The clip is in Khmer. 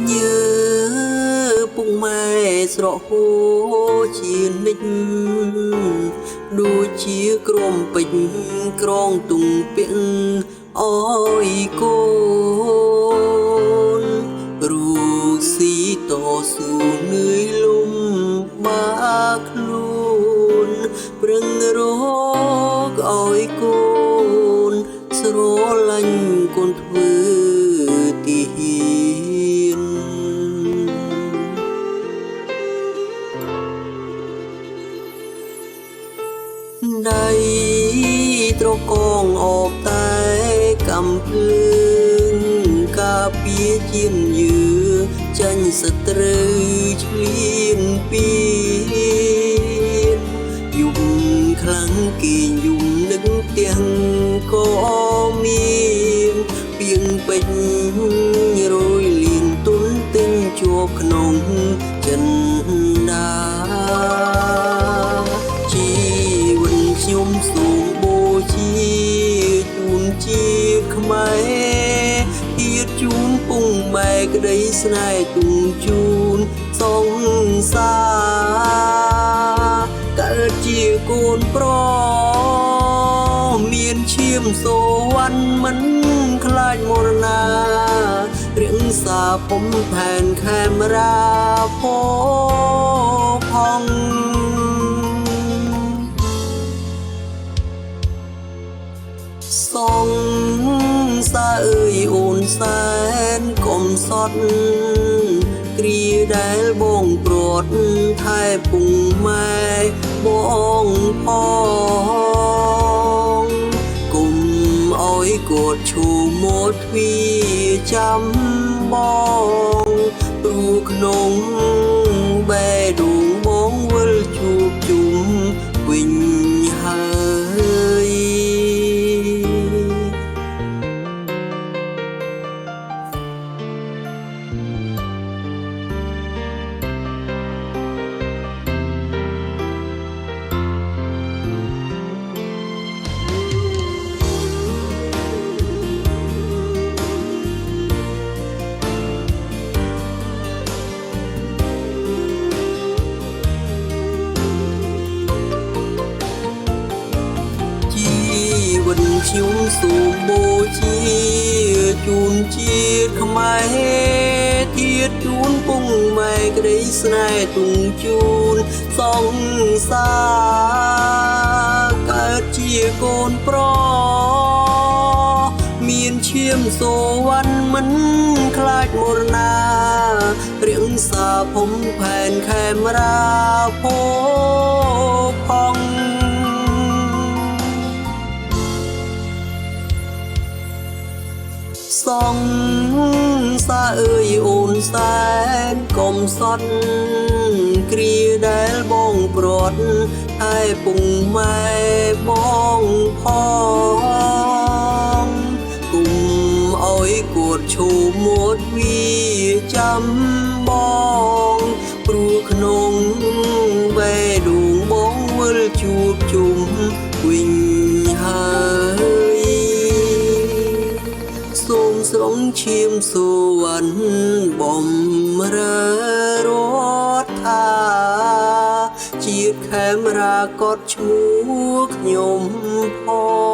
ញើពុកម៉ែស្រកហូជានិចដូចជាក្រុមពេជ្រក្រងទុងពាក់អើយកូនរូស៊ីតស៊ូនឿយលំបាខ្លួនប្រឹងរកឲ្យកូនស្រឡាញ់កូនធ្វើទីហ៊ានដៃត្រកងអបតែកំភ្លើងការពារជាយឺចាញ់សត្រូវឆ្លៀនពីយំខ្លាំងគេយំនឹកទាំងក៏មានពីងពេញរយលៀនទុនទិញជាប់ក្នុងចិនដាជីវិតខ្ញុំសូមបូជាជូនជាខ្មែរទៀតជូនពុងម៉ែក្តីស្នេហ៍ទុំជូនសង្សារកើតជាកូនប្រុសមានឈាមសូវ័នមិនខ្លាចមរណារៀងសាពុំផែនខេមរាផផងសងសាអើយអូនសែនកុំសត់គ្រាដែលបងព្រាត់ថែពុងម៉ែបងផងគុំអោយកូនឈូមកទ្វីចាំបងព្រោះក្នុងបេះដូងបងវិលជួបជុំវិញហើយខ្ញុំសូមបូជាជូនជាតិខ្មែរទៀតជូនពុងម៉ែក្តីស្នេហ៍ទុំជូនសង្សារកើតជាកូនប្រុសមានឈាមសូវ័នមិនខ្លាចមរណារៀងសាភុំផែនខេមរាផផងសងសាអើយអូនសែនកុំសត់គ្រាដែលបងព្រាត់ហើយពុងម៉ែបងផងគុំអោយគួតឈូមកវាចាំបងព្រោះក្នុងបេះដូងបងវិលជួបជុំវិញហើយសូមស្រង់ឈាមសូវ័នបំរើរដ្ឋាជាតិខេមរាកត់ឈ្មោះខ្ញុំផង